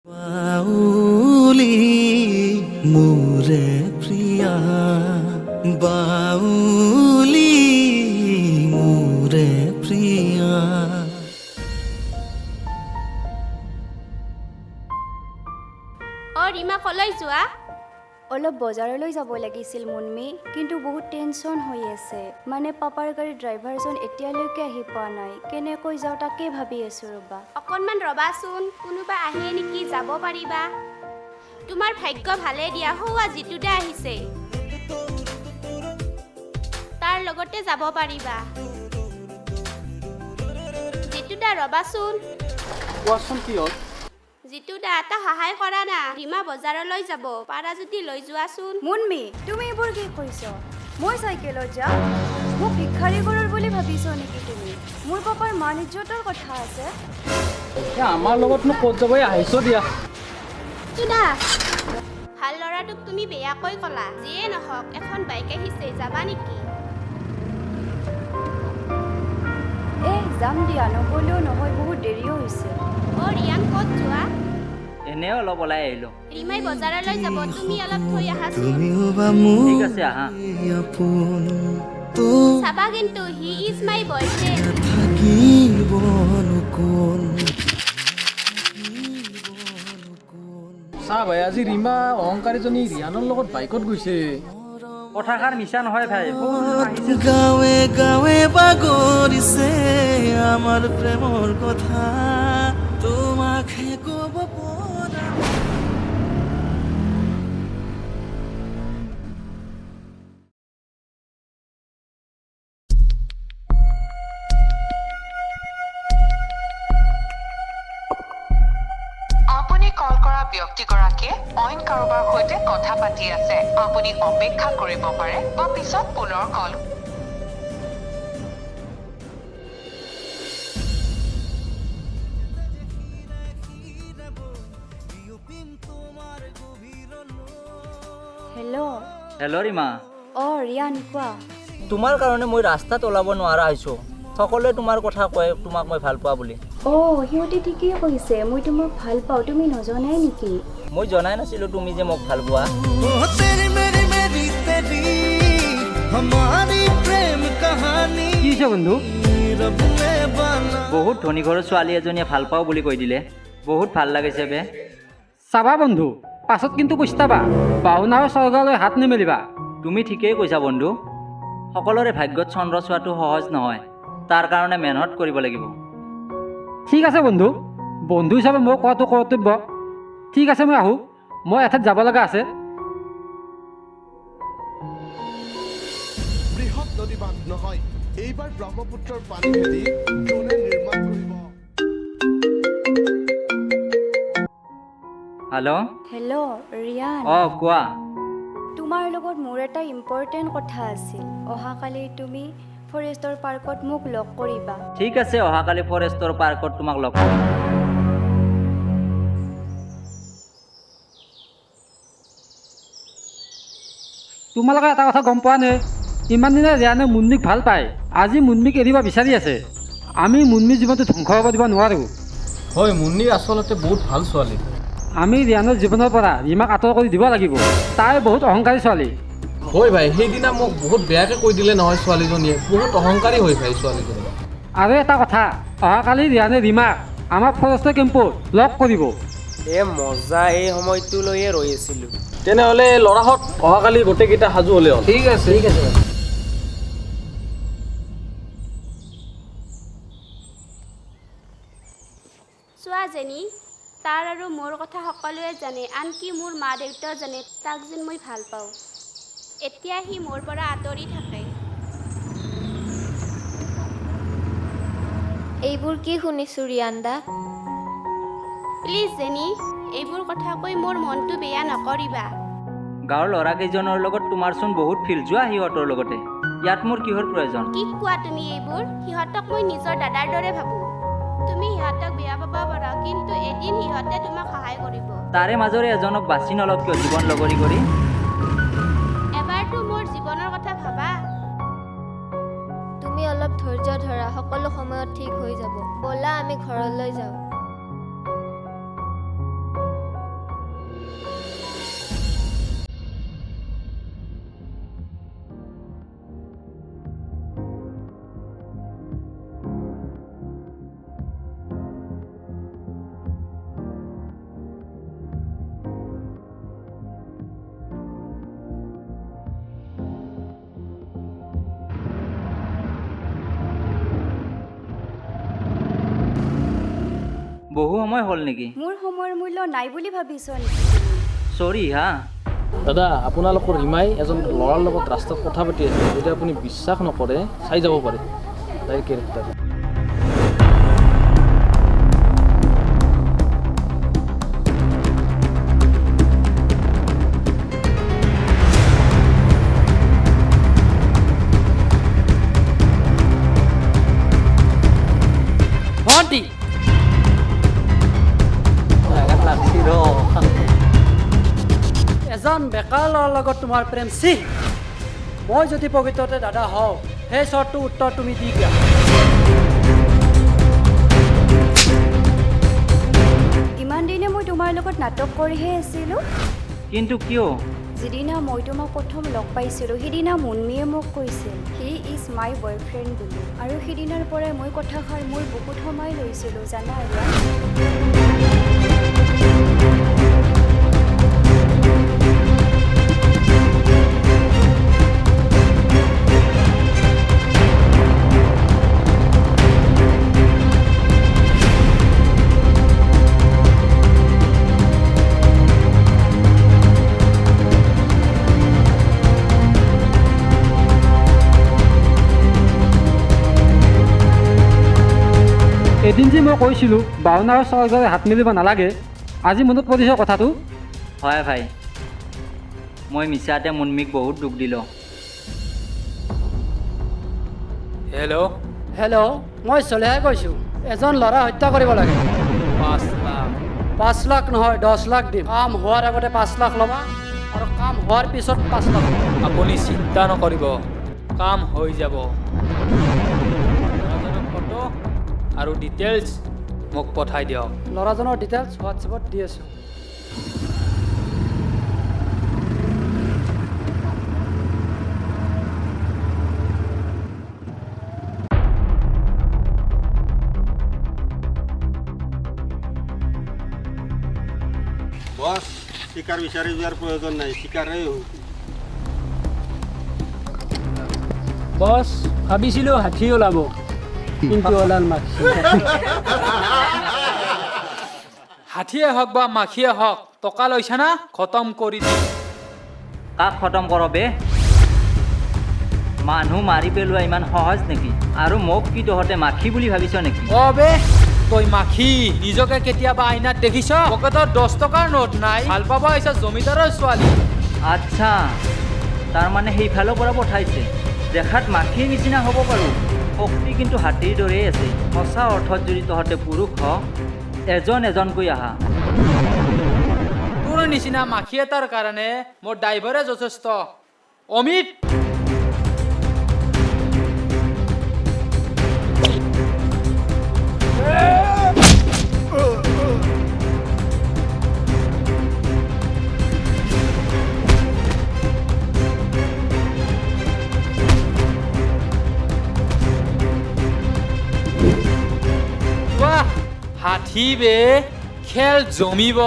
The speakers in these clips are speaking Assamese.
বাউলি মোৰে প্ৰিয়া বাউলি মোৰে প্ৰিয়া ৰীমা কলৈ যোৱা অলপ বজাৰলৈ যাব লাগিছিল মুন্মি কিন্তু বহুত টেনচন হৈ আছে মানে পাপাৰ গাড়ী ড্ৰাইভাৰজন এতিয়ালৈকে আহি পোৱা নাই কেনেকৈ যাওঁ তাকে ভাবি আছো ৰবা অকণমান ৰবাচোন কোনোবা আহে নেকি যাব পাৰিবা তোমাৰ ভাগ্য ভালে দিয়া হোৱা জিতুদা আহিছে তাৰ লগতে যাব পাৰিবা জিতুদা ৰবাচোন কোৱাচোন কি হ'ল জিতুদা এটা সহায় কৰা না ৰীমা বজাৰলৈ যাব পাৰা যদি লৈ যোৱাচোন মুন্মি তুমি এইবোৰ কি কৈছ মই চাইকেলত যাম মোক ভিক্ষাৰী ঘৰৰ বুলি ভাবিছ নেকি তুমি মোৰ পাপাৰ মান ইজ্জতৰ কথা আছে আমাৰ লগতনো ক'ত যাবই আহিছো দিয়া জিতুদা ভাল ল'ৰাটোক তুমি বেয়াকৈ ক'লা যিয়ে নহওক এখন বাইক আহিছে যাবা নেকি যাম দিয়া নগ'লেও নহয় বহুত দেৰিও হৈছে ৰিয়ান ক'ত যোৱা এনে অলপ ওলাই আহিলো ৰীমাই বজাৰলৈ যাব তুমি অলপ থৈ আহাচোন ঠিক আছে আহা চাবা কিন্তু হি ইজ মাই বয়ফ্ৰেণ্ড চা ভাই আজি ৰীমা অহংকাৰীজনী ৰিয়ানৰ লগত বাইকত গৈছে কথাষাৰ মিছা নহয় ভাই গাঁৱে গাঁৱে বাগৰিছে আমাৰ প্ৰেমৰ কথা তোমাক ক'ব পৰা আপুনি কল কৰা ব্যক্তিগৰাকীয়ে অইন কাৰোবাৰ সৈতে কথা পাতি আছে আপুনি অপেক্ষা কৰিব পাৰে বা পিছত পুনৰ কল হেল্ল' ৰীমা ৰিয়ান কোৱা তোমাৰ কাৰণে মই ৰাস্তাত ওলাব নোৱাৰা হৈছো সকলোৱে তোমাৰ কথা কয় তোমাক মই ভাল পোৱা বুলি সিহঁতে ঠিকেই কৈছে মই তোমাক ভাল পাওঁ তুমি নজনাই নেকি মই জনাই নাছিলো তুমি যে মোক ভাল পোৱা কি হৈছে বন্ধু বহুত ধনী ঘৰৰ ছোৱালী এজনীয়ে ভাল পাওঁ বুলি কৈ দিলে বহুত ভাল লাগিছে বে চাবা বন্ধু পাছত কিন্তু পস্তাবা বাহুনাও স্বৰ্গলৈ হাত নেমেলিবা তুমি ঠিকেই কৈছা বন্ধু সকলোৰে ভাগ্যত চন্দ্ৰ চোৱাটো সহজ নহয় তাৰ কাৰণে মেহনত কৰিব লাগিব ঠিক আছে বন্ধু বন্ধু হিচাপে মই কোৱাটো কৰ্তব্য ঠিক আছে মই আহোঁ মই এঠাইত যাব লগা আছে বৃহৎ নদী বান্ধ নহয় এইবাৰ ব্ৰহ্মপুত্ৰৰ পানী ভেটি ড্ৰোনে নিৰ্মাণ কৰিব হেল্ল' ৰিয়ান কোৱা তোমাৰ লগত মোৰ এটা ইম্পৰ্টেণ্ট কথা আছিল অহাকালি তুমি ফৰেষ্টৰ পাৰ্কত মোক লগ কৰিবা ঠিক আছে অহাকালি ফৰেষ্টৰ পাৰ্কত তোমাক লগ কৰিম তোমালোকে এটা কথা গম পোৱা নে ইমান দিনে ৰিয়ানে মুন্মিক ভাল পায় আজি মুন্মিক এৰিব বিচাৰি আছে আমি মুন্মিৰ জীৱনটো ধ্বংস হ'ব দিব নোৱাৰোঁ হয় মুন্মি আচলতে বহুত ভাল ছোৱালী আমি ৰিয়ানৰ জীৱনৰ পৰা ৰীমাক আঁতৰ কৰি দিব লাগিব তাই বহুত অহংকাৰী ছোৱালী হয় ভাই সেইদিনা মোক বহুত বেয়াকৈ কৈ দিলে নহয় ছোৱালীজনীয়ে বহুত অহংকাৰী হৈ ভাই ছোৱালীজনী আৰু এটা কথা অহাকালি ৰিয়ানে ৰীমাক আমাৰ ফৰেষ্টৰ কেম্পত লগ কৰিব মজা এই সময়টো লৈয়ে ৰৈ আছিলোঁ তেনেহ'লে ল'ৰাহঁত অহাকালি গোটেইকেইটা সাজু হ'লে হ'ল ঠিক আছে চোৱা জেনি তাৰ আৰু মোৰ কথা সকলোৱে জানে আনকি মোৰ মা দেউতাও জানে তাক যেন মই ভাল পাওঁ এতিয়া সি মোৰ পৰা আঁতৰি থাকে এইবোৰ কি শুনিছোঁ ৰিয়ান্দা প্লিজ জেনি এইবোৰ কথা কৈ মোৰ মনটো বেয়া নকৰিবা গাঁৱৰ ল'ৰাকেইজনৰ লগত তোমাৰচোন বহুত ফিল যোৱা সিহঁতৰ লগতে ইয়াত মোৰ কিহৰ প্ৰয়োজন কি কোৱা তুমি এইবোৰ সিহঁতক মই নিজৰ দাদাৰ দৰে ভাবোঁ তুমি সিহঁতক বেয়া পাব পাৰা কিন্তু এদিন সিহঁতে তোমাক সহায় কৰিব তাৰে মাজৰে এজনক বাছি নলওক কিয় জীৱন লগৰী কৰি এবাৰতো মোৰ জীৱনৰ কথা ভাবা তুমি অলপ ধৈৰ্য ধৰা সকলো সময়ত ঠিক হৈ যাব ব'লা আমি ঘৰলৈ যাওঁ বহু সময় হ'ল নেকি? মোৰ সময়ৰ মূল্য নাই বুলি ভাবিছ নেকি? চৰি হা। দাদা আপোনালোকৰ ৰীমাই এজন ল'ৰাৰ লগত ৰাস্তাত কথা পাতি আছে। যদি আপুনি বিশ্বাস নকৰে চাই যাব পাৰে তাইৰ কেৰেক্টাৰ। ভণ্টি এজন বেকাৰ ল'ৰাৰ লগত তোমাৰ প্ৰেম চি মই যদি প্ৰকৃততে দাদা হওঁ সেই শ্বৰ্টটো উত্তৰ তুমি দি দিয়া। ইমান দিনে মই তোমাৰ লগত নাটক কৰিহে আছিলোঁ। কিন্তু কিয়? যিদিনা মই তোমাক প্ৰথম লগ পাইছিলোঁ সিদিনা মুন্মীয়ে মোক কৈছিল হি ইজ মাই বয়ফ্ৰেণ্ড বুলি, আৰু সিদিনাৰ পৰাই মই কথাষাৰ মোৰ বহুত সময় লৈছিলোঁ জানা ৰিয়ান। এদিন যে মই কৈছিলোঁ বাওনা আৰু চৰকাৰে হাত মেলিব নালাগে, আজি মনত পৰিছে কথাটো? হয় ভাই, মই মিছাতে মুন্মিক বহুত দুখ দিলোঁ। হেল্ল', হেল্ল', মই চলেহে কৈছোঁ। এজন ল'ৰা হত্যা কৰিব লাগে। 5 লাখ। 5 লাখ নহয় 10 লাখ দিম। কাম হোৱাৰ আগতে 5 লাখ ল'বা আৰু কাম হোৱাৰ পিছত 5 লাখ ল'বা। আপুনি চিন্তা নকৰিব, কাম হৈ যাব। ল'ৰাজনৰ ফটো আৰু ডিটেইলছ মোক পঠাই দিয়ক। ল'ৰাজনৰ ডিটেইলছ হোৱাটছএপত দি আছোঁ। বছ, শিকাৰ বিচাৰি যোৱাৰ প্ৰয়োজন নাই, শিকাৰেই হওক। বছ, ভাবিছিলোঁ হাতী ওলাব কিন্তু ওলাল মাখি। হাতীয়ে হওক বা মাখিয়ে হওক, টকা লৈছা না খতম কৰি দিম। কাক খতম কৰবে? মানুহ মাৰি পেলোৱা ইমান সহজ নেকি? আৰু মোক কি তহঁতে মাখি বুলি ভাবিছ নেকি? বে তই মাখি নিজকে কেতিয়াবা আইনাত দেখিছ? পকেটত 10 টকাৰ নোট নাই, ভাল পাব আহিছ জমিদাৰৰ ছোৱালী। আচ্ছা, তাৰমানে সেইফালৰ পৰা পঠাইছে। দেখাত মাখিৰ নিচিনা হ'ব পাৰোঁ, শক্তি কিন্তু হাতীৰ দৰেই আছে। সঁচা অৰ্থত যদি তহঁতে পুৰুষ হ, এজন এজনকৈ আহা। তোৰ নিচিনা মাখি এটাৰ কাৰণে মোৰ ড্ৰাইভাৰে যথেষ্ট। অমিত, হাতী বে খেল জমিব।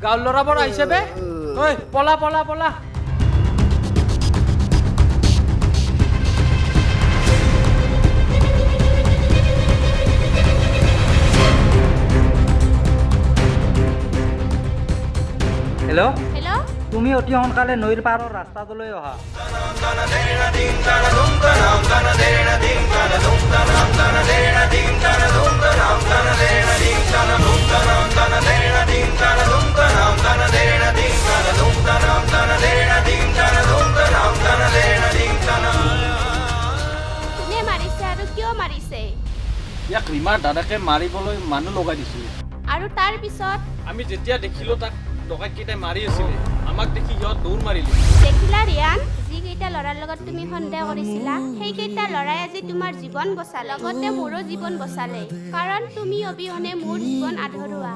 গাঁৱৰ ল'ৰাবোৰ আহিছে বে, ঐ পলা পলা পলা। তুমি অতি সোনকালে নৈৰ পাৰৰ ৰাস্তাটোলৈ অহা। কোনে মাৰিছে আৰু কিয় মাৰিছে? ইয়াক ৰীমাৰ দাদাকে মাৰিবলৈ মানুহ লগাই দিছিল। আৰু তাৰ পিছত আমি যেতিয়া দেখিলোঁ তাক ডকাইতকেইটাই মাৰি আছিলে, আমাক দেখি সিহঁত দৌৰ মাৰিলে। দেখিলা ৰিয়ান, যিকেইটা ল'ৰাৰ লগত তুমি সন্দেহ কৰিছিলা সেইকেইটা ল'ৰাই আজি তোমাৰ জীৱন বচালে, লগতে মোৰো জীৱন বচালে। কাৰণ তুমি অবিহনে মোৰ জীৱন আধৰুৱা।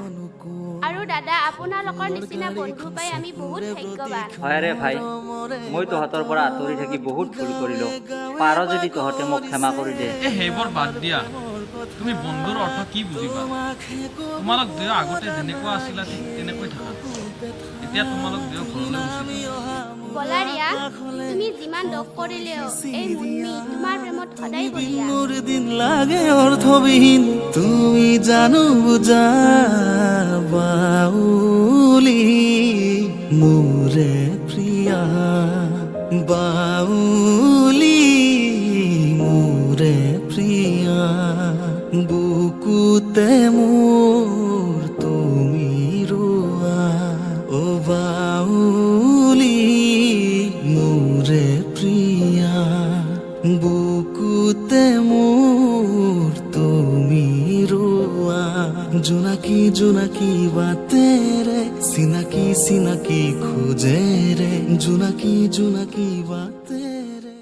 আৰু দাদা, আপোনালোকৰ নিচিনা বন্ধু পাই আমি বহুত ভাগ্যৱান। হয় ৰে ভাই, মই তহঁতৰ পৰা আঁতৰি থাকি বহুত ভুল কৰিলোঁ। পাৰ যদি তহঁতে মোক ক্ষমা কৰি দে। সেইবোৰ বাদ দিয়া, তুমি বন্ধুৰ অৰ্থ কি বুজিবা? তোমালোক দুয়ো আগতে যেনেকুৱা আছিলা ঠিক তেনেকৈ থাকা। এতিয়া তোমালোক দুয়ো ঘৰলৈ গুচি যোৱা। বলা ৰিয়ান, তুমি যিমান দোষ কৰিলেও এই মুন্মি তোমাৰ প্ৰেমত সদায় বলিয়া। মোৰ দিন লাগে অৰ্থবিহীন, তুমি জানো বুজা বাউলি মোৰে প্ৰিয়া, বাউলি মোৰে প্ৰিয়া, বুকুতে মোৰ তুমি ৰোৱা, ও বাউলি মোৰে প্ৰিয়া, বুকুতে মোৰ তুমি ৰোৱা, জোনাকী জোনাকী বাতেৰে চিনাকি চিনাকি খোজে ৰে, জোনাকী জোনাকী বাতেৰে